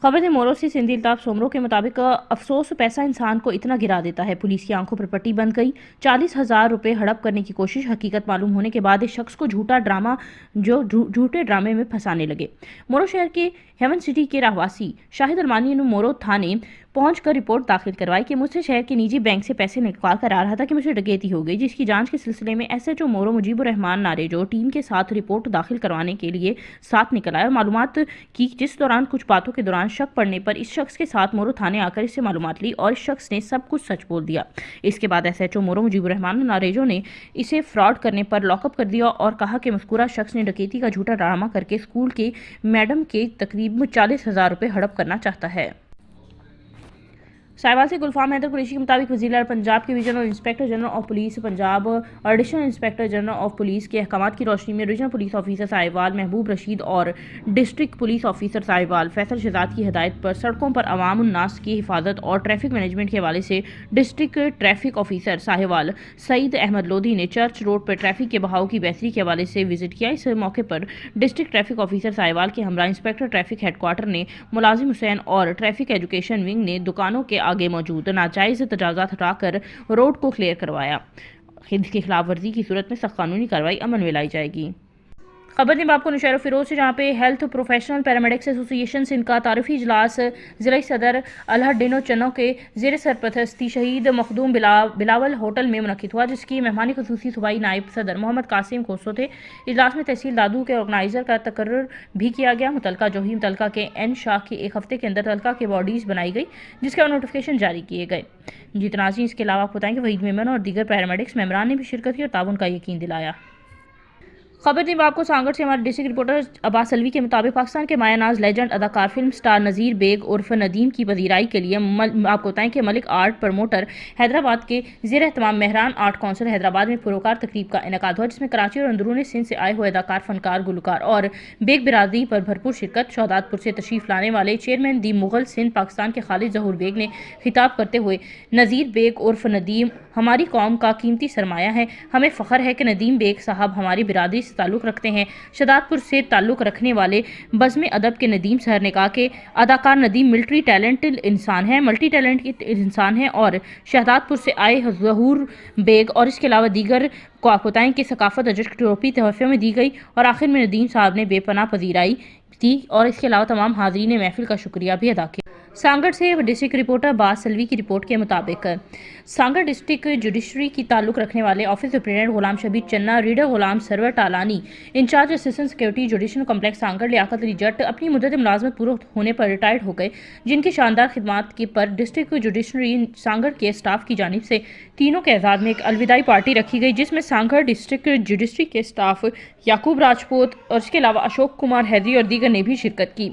खबर है मोरो से सिंधी अल्ताफ सोमरो के मुताबिक अफसोस पैसा इंसान को इतना गिरा देता है। पुलिस की आंखों पर पट्टी बंद गई। 40,000 रुपए हड़प करने की कोशिश। हकीकत मालूम होने के बाद इस शख्स को झूठे ड्रामे में फंसाने लगे। मोरो शहर के हेवन सिटी के रहवासी शाहिद अरमानी ने मोरो थाने पहुंचकर रिपोर्ट दाखिल करवाई कि मुझसे शहर के निजी बैंक से पैसे निकाल कर आ रहा था कि मुझे डकैती हो गई, जिसकी जांच के सिलसिले में एसएचओ मोरो मुजीबुर रहमान नारेजो टीम के साथ रिपोर्ट दाखिल करवाने के लिए साथ निकल आए और मालूमात की। जिस दौरान कुछ बातों के दौरान शक पड़ने पर इस शख्स के साथ मोरो थाने आकर इससे मालूमात ली और इस शख्स ने सब कुछ सच बोल दिया। इसके बाद एसएचओ मोरो मुजीबुर रहमान नारेजो ने इसे फ्रॉड करने पर लॉकअप कर दिया और कहा कि मज़कूरा शख्स ने डकैती का झूठा ड्रामा करके स्कूल के मैडम के तकरीबन 40,000 रुपए हड़प करना चाहता है। साहिवाल से गुलफाम हैदर कुरैशी के मुताबिक वज़ीर पंजाब के regional inspector general of police Punjab और additional inspector general of police के अहकामात की रोशनी में regional police officer Sahiwal Mehboob Rasheed और district police officer Sahiwal Faisal Shahzad की हिदायत पर सड़कों पर अवाम उन्नास की हिफाजत और ट्रैफिक मैनेजमेंट के हवाले से district traffic officer Sahiwal Saeed Ahmed Lodhi ने चर्च रोड पर ट्रैफिक के बहाव की बेहतरी के हवाले से विजिट किया। इस मौके पर डिस्ट्रिक्ट ट्रैफिक ऑफिसर साहिवाल के हमरा इंस्पेक्टर ट्रैफिक हेडक्वार्टर ने मुलाजिम हुसैन और ट्रैफिक एजुकेशन विंग ने दुकानों के आगे मौजूद नाजायज तजावुज़ात हटाकर रोड को क्लियर करवाया। इसकी खिलाफ वर्जी की सूरत में सख्त कानूनी कार्रवाई अमल में लाई जाएगी। खबर दें आपको नौशहर फिरोज से, जहाँ पे health professional paramedics association Sindh का तारीफी इजलास ज़िला सदर अल्हा डिनो चन्नो के ज़ेर सरपरस्ती शहीद मखदूम बिलावल होटल में मुनक़िद हुआ, जिसकी मेहमानी ख़ुसूसी सूबाई नायब सदर मोहम्मद कासिम खोसो थे। इजलास में तहसील दादू के ऑर्गेनाइज़र का तकर्रुर भी किया गया। मुतलका जोही मुतलका के एन शाह की एक हफ्ते के अंदर तलका के बॉडीज़ बनाई गई, जिसके बाद नोटिफिकेशन जारी किए गए। जितनाजी इसके अलावा आप बताएं कि वहीद मेमन और दीगर पैरामेडिक्स मेम्बरान ने भी शिरकत की और ताउन का यकीन दिलाया। खबर दी आपको सांगड़ से, हमारे डिस्ट्रिक्ट रिपोर्टर अब्बास अलवी के मुताबिक पाकिस्तान के मायानाज लेजेंड अदाकार फिल्म स्टार नज़ीर बेग उर्फ नदीम की पजीराई के लिए आपको बताएं कि मलिक आर्ट प्रमोटर हैदराबाद के ज़ेर एहतमाम मेहरान आर्ट काउंसिल हैदराबाद में पुरकार तकरीब का इनेकाद हुआ, जिसमें कराची और अंदरूनी सिंध से आए हुए अदाकार, फनकार, गुलकार और बेग बिरादरी पर भरपूर शिरकत। शहदादपुर से तशरीफ लाने वाले चेयरमैन दी मुगल सिंध पाकिस्तान के खालिद जहूर बेग ने खिताब करते हुए नज़ीर बेग उर्फ नदीम हमारी कौम का कीमती सरमाया है। हमें फ़ख्र है कि नदीम बेग साहब हमारी बिरादरी से ताल्लुक़ रखते हैं। शहदादपुर से ताल्लुक़ रखने वाले बज़्म अदब के नदीम सर ने कहा कि अदाकार नदीम मल्टी टैलेंटेड इंसान है और शहदादपुर से आए ज़हूर बेग और इसके अलावा दीगर को आप बताएं कि सकाफत अजर की ट्रॉफी तोहफे में दी गई और आखिर में नदीम साहब ने बेपनाह पजीराई थी और इसके अलावा तमाम हाज़रीन ने महफिल का शुक्रिया भी अदा किया। सांगड़ से डिस्ट्रिक्ट रिपोर्टर अब्बास अलवी की रिपोर्ट के मुताबिक सांगड़ डिस्ट्रिक्ट जुडिशरी की ताल्लुक़ रखने वाले office superintendent Ghulam Shabbir Channa, reader Ghulam Sarwar Talani, incharge assistant security judicial complex Sanghar Liaquat Ali Jat अपनी मुद्दत मुलाजमत पूरा होने पर रिटायर्ड हो गए, जिनकी शानदार खिदमात के पर डिस्ट्रिक्ट जुडिशरी सांगड़ के स्टाफ की जानिब से तीनों के एजाज़ में एक अलविदाई पार्टी रखी गई, जिसमें सांगड़ डिस्ट्रिक्ट जुडिशरी के स्टाफ याकूब राजपूत और इसके अलावा अशोक कुमार हैदरी और दीगर ने भी शिरकत की।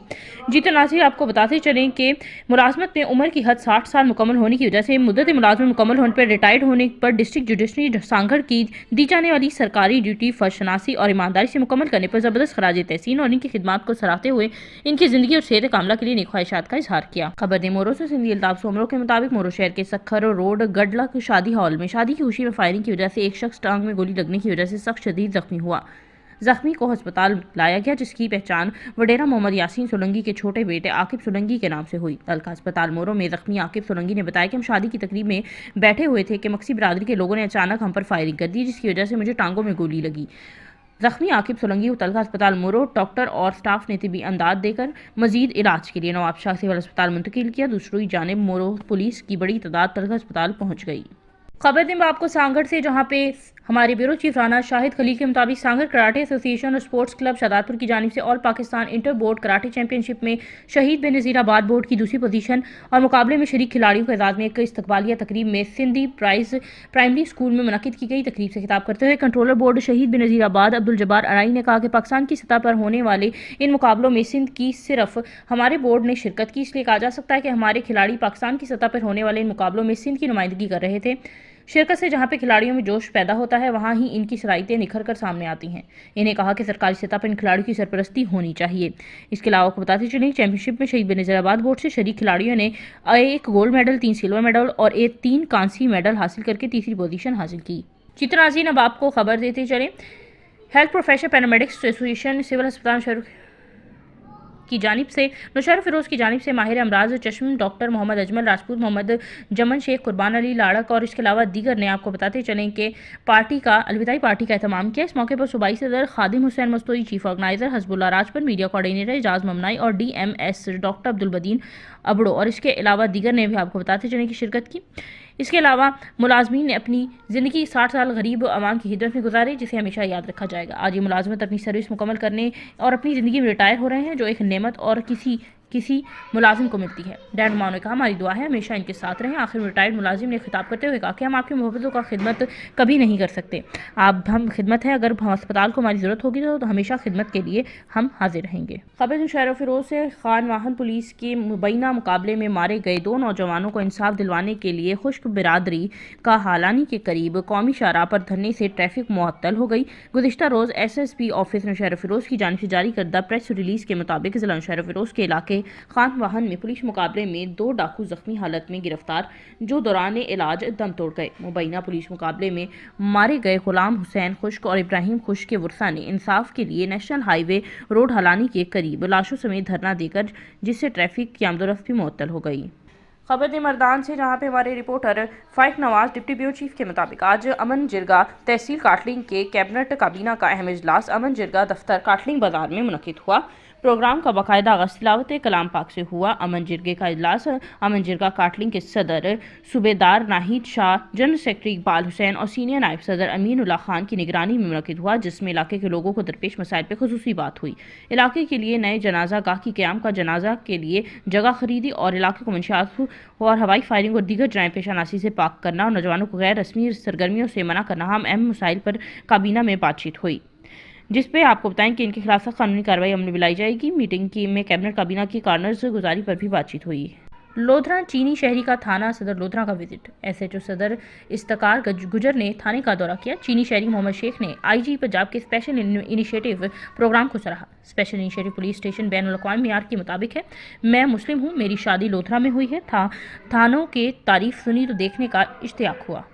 जीतो नाज़रीन, आपको बताते चलें कि मुलाजमत में उम्र की हद 60 साल मुकम्मल होने की वजह से मुद्दत मुलाजमत मुकम्मल होने पर रिटायर्ड होने पर डिस्ट्रिक्ट जुडिशरी सांगड़ की दी जाने वाली सरकारी ड्यूटी फर्शनासी और ईमानदारी से मुकम्मल करने पर ज़बरदस्त खराज तहसीन और इनकी खिदमात को सराहते हुए इनकी ज़िंदगी और सेहत कामला के लिए नेक ख्वाहिशात का इजहार किया। खबर दे मोरो से, सिंधी अल्ताफ सोमरो के मुताबिक मोरो शहर के सखर रोड गडलक शादी हॉल में शादी की खुशी में फायरिंग की वजह से एक शख्स टांग में गोली लगने की वजह से सख्त शदीद जख्मी हुआ। जख्मी को अस्पताल लाया गया, जिसकी पहचान वडेरा मोहम्मद यासीन सोलंगी के छोटे बेटे आकिब सोलंगी के नाम से हुई। तलका अस्पताल मोरो में जख्मी आकिब सोलंगी ने बताया कि हम शादी की तकरीब में बैठे हुए थे कि मक्सी बिरादरी के लोगों ने अचानक हम पर फायरिंग कर दी, जिसकी वजह से मुझे टांगों में गोली लगी। जख्मी आकिब सोलंगी को तलका अस्पताल मोरो डॉक्टर और स्टाफ ने तिबी अंदाज देकर मजीद इलाज के लिए नवाब शाह सिविल अस्पताल मुंतकिल किया। दूसरी जानिब मोरो पुलिस की बड़ी तादाद तलका अस्पताल पहुँच गई। खबर दें आपको सांगड़ से, जहाँ पे हमारे ब्यूरो चीफ राना शाहिद खलील के मुताबिक सांगड़ कराटे एसोसिएशन और स्पोर्ट्स क्लब शहदादपुर की जानिब से all Pakistan inter board karate championship में शहीद बेनज़ीराबाद बोर्ड की दूसरी पोजीशन और मुकाबले में शरीक खिलाड़ियों के एजाज़ में एक इस्तकबालिया तकरीब में सिंधी प्राइमरी स्कूल में मुनक़िद की गई। तकरीब से खिताब करते हुए कंट्रोलर बोर्ड शहीद बेनज़ीराबाद अब्दुल जब्बार अराई ने कहा कि पाकिस्तान की सतह पर होने वाले इन मुकाबलों में सिंध की सिर्फ हमारे बोर्ड ने शिरकत की, इसलिए कहा जा सकता है कि हमारे खिलाड़ी पाकिस्तान की सतह पर होने वाले इन मुकाबलों में सिंध की नुमाइंदगी कर रहे थे। शिरकत से जहाँ पे खिलाड़ियों में जोश पैदा होता है, वहाँ ही इनकी सलाहियतें निखर कर सामने आती हैं। इन्हें कहा कि सरकारी सतह पर इन खिलाड़ियों की सरपरस्ती होनी चाहिए। इसके अलावा आपको बताते चलें चैंपियनशिप में शहीद बेनज़ीराबाद बोर्ड से शरीक खिलाड़ियों ने 1 गोल्ड मेडल, 3 सिल्वर मेडल और 3 कांसी मेडल हासिल करके तीसरी पोजीशन हासिल की। चित्र नाज़रीन, अब आपको खबर देते चलें health professional paramedics association civil अस्पताल की जानिब से नुशैर फिरोज़ की जानिब से माहिर अमराज चश्म डॉक्टर मोहम्मद अजमल राजपूत, मोहम्मद जमन शेख, कुर्बान अली लाड़क और इसके अलावा दीगर ने आपको बताते चलें कि अलविदाई पार्टी का एहतमाम किया। इस मौके पर सूबाई सदर Khadim Hussain Mastoi, chief organiser Hasbullah Rajpur, media coordinator Ejaz Mamnai और DMS डॉक्टर अब्दुल बदीन अबड़ो और इसके अलावा दीगर ने भी आपको बताते चलें कि शिरकत की। इसके अलावा मुलाजमीन ने अपनी ज़िंदगी 60 साल गरीब अवाम की खिदमत में गुजारी, जिसे हमेशा याद रखा जाएगा। आज ये मुलाजमत अपनी सर्विस मुकम्मल करने और अपनी ज़िंदगी में रिटायर हो रहे हैं, जो एक नेमत और किसी मुलाजिम को मिलती है। रहनुमाओं ने कहा, हमारी दुआ है हमेशा इनके साथ रहें। आखिर में रिटायर्ड मुलाजिम ने खिताब करते हुए कहा कि हम आपकी मोहब्बतों का खिदमत कभी नहीं कर सकते। हम खिदमत है, अगर हम अस्पताल को हमारी ज़रूरत होगी तो हमेशा खिदमत के लिए हम हाजिर रहेंगे। खबर नुशैर फिरोज़ से खान वाहन पुलिस के मुबैना मुकाबले में मारे गए 2 नौजवानों को इंसाफ दिलवाने के लिए खुश्क बिरादरी का हालानी के करीब कौमी शाहराह पर धरने से ट्रैफिक मुअत्तल हो गई। गुज़िश्ता रोज़ SSP ऑफिस नुशैर फिरोज़ की जानिब से जारी करदा प्रेस रिलीज़ के मुताबिक ज़िला नुशैर फिरोज़ के इलाके खान वाहन में पुलिस मुकाबले में 2 डाकू जख्मी हालत में गिरफ्तार, जो दौरान इलाज दम तोड़ गए। मुबैना पुलिस मुकाबले में मारे गए गुलाम हुसैन खुश्क और इब्राहिम खुश्क के वर्सा ने इंसाफ के लिए नेशनल हाईवे रोड हलानी के करीब लाशों समेत धरना देकर, जिससे ट्रैफिक की आमदोरफ्त भी मुअत्तल हो गई। खबर दे मर्दान से, जहां पे हमारे रिपोर्टर फाइक नवाज डिप्टी ब्यूरो चीफ के मुताबिक आज अमन जिरगा तहसील काटलिंग के कैबिनेट काबीना का अहम इजलास अमन जिरगा दफ्तर काटलिंग बाजार में मुनक्किद हुआ। प्रोग्राम का बाकायदा आगाज़ तिलावत कलाम पाक से हुआ। अमन जिरगे का इजलास अमन जिरगा काटलिंग के सदर सूबेदार नाहिद शाह, जनरल सेक्रेटरी इकबाल हुसैन और सीनियर नायब सदर अमीनुल्लाह खान की निगरानी में मुनक्किद हुआ, जिसमें इलाके के लोगों को दरपेश मसाइल पर खुसूसी बात हुई। इलाके के लिए नए जनाजा गाह की क़याम का, जनाजा के लिए जगह खरीदी और इलाके को मंशियात और हवाई फायरिंग और दीगर जराइम पेशानासी से पाक करना और नौजवानों को गैर रस्मी सरगर्मियों से मना करना अहम मसाइल पर काबीना में बातचीत हुई, जिस पे आपको बताएं कि इनके खिलाफ सख्त कानूनी कार्रवाई अमल में लाई जाएगी। मीटिंग में कैबिनेट काबीना की कार्नर्स गुजारी पर भी बातचीत हुई। लोधरा चीनी शहरी का थाना सदर लोधरा का विजिट। SHO सदर इफ्तिकार गुजर ने थाने का दौरा किया। चीनी शहरी मोहम्मद शेख ने IG पंजाब के स्पेशल इनिशिएटिव प्रोग्राम को सराहा। स्पेशल इनिशिएटिव पुलिस स्टेशन बैनुल-अक़वामी मेयार के मुताबिक है। मैं मुस्लिम हूँ, मेरी शादी लोधरा में हुई है। थानों के तारीफ सुनी तो देखने का इश्तियाक हुआ।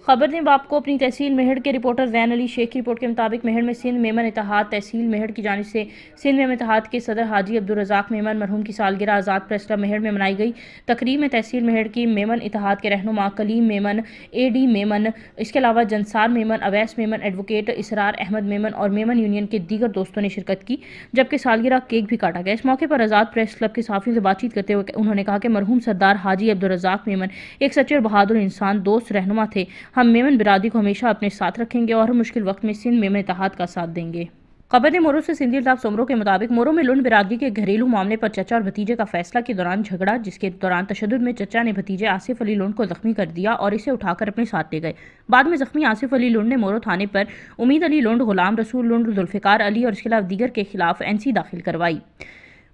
खबर दें आपको अपनी तहसील मेहड़ के रिपोर्टर ज़ैन अली शेख की रिपोर्ट के मुताबिक मेहड़ में सिंध मेमन इत्तेहाद तहसील मेहड़ की जानिब से सिंध मेमन इत्तेहाद के सदर हाजी अब्दुल रज़ाक मेमन मरहूम की सालगिरह आज़ाद प्रेस क्लब मेहड़ में मनाई गई। तकरीब में तहसील मेहड़ की मेमन इत्तेहाद के रहनुमा कलीम मेमन, AD मेमन, इसके अलावा जंसार मेमन, अवैस मेमन, एडवोकेट इसरार अहमद मेमन और मेमन यूनियन के दीगर दोस्तों ने शिरकत की, जबकि सालगिरह केक भी काटा गया। इस मौके पर आज़ाद प्रेस क्लब के सहाफ़ियों से बातचीत करते हुए उन्होंने कहा कि मरहूम सरदार हाजी अब्दुल रज़ाक मेमन एक सच्चे और बहादुर इंसान, दोस्त, रहनुमा थे। हम मेमन बिरादरी को हमेशा अपने साथ रखेंगे और मुश्किल वक्त में सिंध मेमन इत्तेहाद का साथ देंगे। खबर है मोरो से सिंधी अल्ताफ सोमरो के मुताबिक मोरो में लुंड बिरादरी के घरेलू मामले पर चचा और भतीजे का फैसला के दौरान झगड़ा, जिसके दौरान तशद्दुद में चचा ने भतीजे आसिफ अली लुंड को जख्मी कर दिया और इसे उठाकर अपने साथ ले गए। बाद में जख्मी आसिफ अली लुंड ने मोरो थाने पर उम्मीद अली लुंड, गुलाम रसूल लुंड, जुल्फ़िकार अली और इसके अलावा दीगर के खिलाफ NC दाखिल करवाई।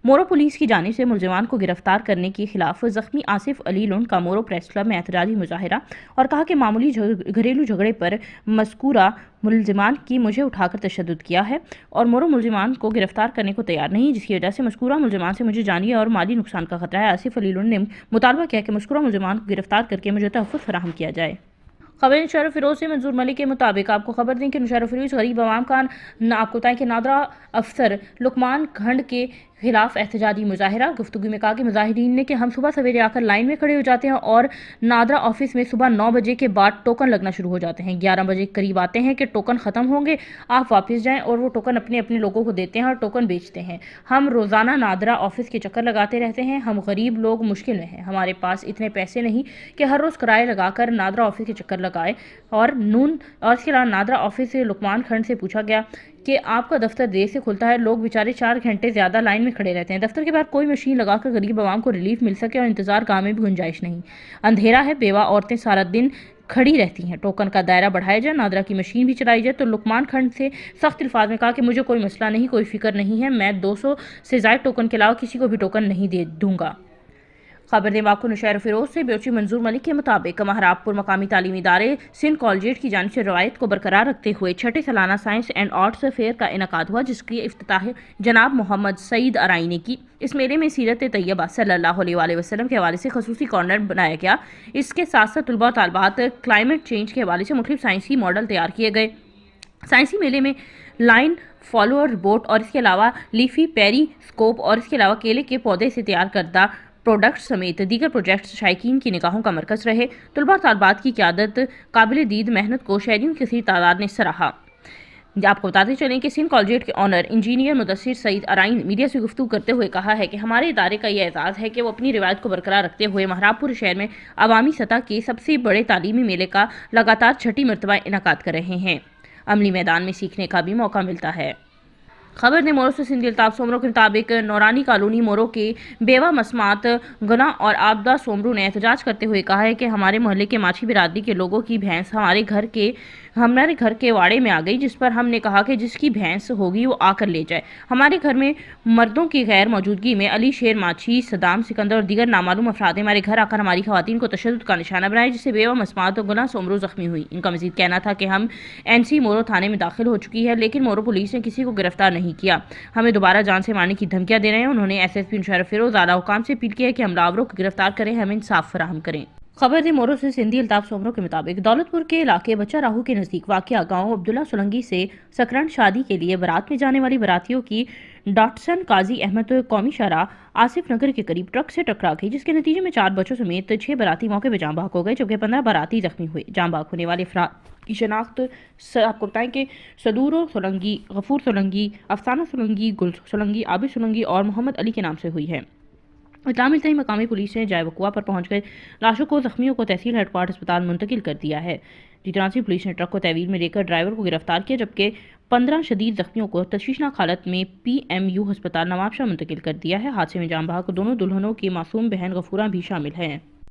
मोरो पुलिस की जानिब से मुलजिमान को गिरफ्तार करने के खिलाफ जख्मी आसिफ अली लुंड का मोरो प्रेस क्लब में एहतजाजी मुजाहिरा और कहा कि मामूली घरेलू झगड़े पर मज़कूरा मुलजिमान की मुझे उठाकर तशद्दुद किया है और मोरो मुलजिमान को गिरफ्तार करने को तैयार नहीं, जिसकी वजह से मज़कूरा मुलजिमान से मुझे जानी और माली नुकसान का खतरा है। आसिफ अली लुंड ने मुतालबा किया कि मज़कूरा मुलजिमान को गिरफ्तार करके मुझे तहफ़्फ़ुज़ फराहम किया जाए। खबर नुशैर फिरोज़ से मंजूर मलिक के मुताबिक आपको खबर दें कि नुशैर फिरोज़ गरीब आवाम का आपको बताएं कि नादरा अफसर लुकमान खंड के खिलाफ एहतजाजी मुजाहिरा। गुफ्तगू में कहा कि मुजाहिरीन ने कि हम सुबह सवेरे आकर लाइन में खड़े हो जाते हैं और नादरा ऑफिस में सुबह 9 बजे के बाद टोकन लगना शुरू हो जाते हैं। 11 बजे के करीब आते हैं कि टोकन ख़त्म होंगे, आप वापस जाएं, और वो टोकन अपने अपने लोगों को देते हैं और टोकन बेचते हैं। हम रोज़ाना नादरा ऑफिस के चक्कर लगाते रहते हैं। हम गरीब लोग मुश्किल में हैं, हमारे पास इतने पैसे नहीं कि हर रोज़ किराए लगाकर नादरा ऑफिस के चक्कर लगाए। और इसके अलावा नादरा ऑफिस से लुकमान खंड से पूछा गया कि आपका दफ्तर देर से खुलता है, लोग बेचारे 4 घंटे ज़्यादा लाइन में खड़े रहते हैं। दफ्तर के बाहर कोई मशीन लगाकर गरीब आवाम को रिलीफ मिल सके और इंतज़ार गाह में भी गुंजाइश नहीं। अंधेरा है, बेवा औरतें सारा दिन खड़ी रहती हैं। टोकन का दायरा बढ़ाया जाए, नादरा की मशीन भी चलाई जाए। तो लुकमान खंड से सख्त अल्फाज में कहा कि मुझे कोई मसला नहीं, कोई फिक्र नहीं है, मैं 200 से ज़ायद टोकन के अलावा किसी को भी टोकन नहीं दे दूँगा। खबर दें आपको नुशैर फिरोज़ से ब्यूरो चीफ मंजूर मलिक के मुताबिक महराबपुर मकामी तालीमी इदारे सिंध कॉलेजिएट की जानिब से रवायत को बरकरार रखते हुए 6ठे सालाना साइंस एंड आर्ट्स फेयर का इनकाद हुआ, जिसकी इफ्तिताह जनाब मोहम्मद सईद अराई ने की। इस मेले में सीरत तैयबा सल्लल्लाहु अलैहि वसल्लम के हवाले से खसूसी कॉर्नर बनाया गया। इसके साथ साथ तलबा और तालिबात क्लाइमेट चेंज के हवाले से मुख्तलिफ साइंसी मॉडल तैयार किए गए। साइंसी मेले में लाइन फॉलोअर बोट और इसके अलावा लीफी पेरी स्कोप और इसके अलावा केले के पौधे से तैयार करदा प्रोडक्ट समेत दीगर प्रोजेक्ट्स शायकीन की निगाहों का मरकज रहे। तलबा तालबात की क़यादत काबिल दीद मेहनत को शहरियों की कसीर तादाद ने सराहा। आपको बताते चलें कि सिंध कॉलेजिएट के honour engineer Mudassir Saeed Arain media से गुफ्तगू करते हुए कहा है कि हमारे इदारे का यह एजाज़ है कि वो अपनी रिवायत को बरकरार रखते हुए महराबपुर शहर में अवामी सतह के सबसे बड़े तालीमी मेले का लगातार छठी मरतबा इनेकाद कर रहे हैं। अमली मैदान में सीखने का भी मौका मिलता है। खबर ने मोरो से सिंधी अल्ताफ सोमरो के मुताबिक नौरानी कॉलोनी मोरो के बेवा मसमात गुना और आबदा सोमरू ने एहतजाज करते हुए कहा है कि हमारे मोहल्ले के माछी बिरादरी के लोगों की भैंस हमारे घर के वाड़े में आ गई, जिस पर हमने कहा कि जिसकी भैंस होगी वो आकर ले जाए। हमारे घर में मर्दों की गैर मौजूदगी में अली शेर माछी, सदाम सिकंदर और दीगर नामालूम अफराद ने हमारे घर आकर हमारी खवातीन को तशद्दुद का निशाना बनाया, जिससे बेवा मसमात और गुना सोमरू जख्मी हुई। इनका मजीद कहना था कि हम NC मोरो थाने में दाखिल हो चुकी है, लेकिन मोरो पुलिस ने किसी को गिरफ्तार नहीं किया, हमें दोबारा जान से मारने की धमकियां दे रहे हैं। उन्होंने SSP मुशर्रफ फिरोज आला हुकाम से अपील की है कि हमलावरों को गिरफ्तार करें, हमें इंसाफ फराहम करें। खबर ने मोरो से सिंधी अल्ताफ सोमरो के मुताबिक दौलतपुर के इलाके बच्चा राहू के नज़दीक वाक़या गांव अब्दुल्ला सोलंगी से सकरन शादी के लिए बारात में जाने वाली बारातियों की डॉटसन काजी अहमद कौमी शाहराह आसिफ नगर के करीब ट्रक से टकरा गई, जिसके नतीजे में 4 बच्चों समेत 6 बाराती मौके पर जाँ बाग हो गए, जबकि 15 बाराती जख्मी हुए। जाँ बाग होने वाले अफराद की शनाख्त आपको बताएं कि सदूर सोलंगी, गफूर सोलंगी, अफसाना सोलंगी, गुल सोलंगी, आबिद सोलंगी और मोहम्मद अली के नाम से हुई है। इत्तला मिलते ही मकामी पुलिस ने जाए वकुआ पर पहुंचकर लाशों को जख्मियों को तहसील हेडक्वार्टर अस्पताल मुंतकिल कर दिया है। जितनासी पुलिस ने ट्रक को तहवील में लेकर ड्राइवर को गिरफ्तार किया, जबकि 15 शदीद जख्मियों को तशवीशनाक हालत में PMU अस्पताल नवाबशाह मुंतकिल कर दिया है। हादसे में जाँ बहक दोनों दुल्हनों की मासूम बहन गफूरा भी शामिल हैं।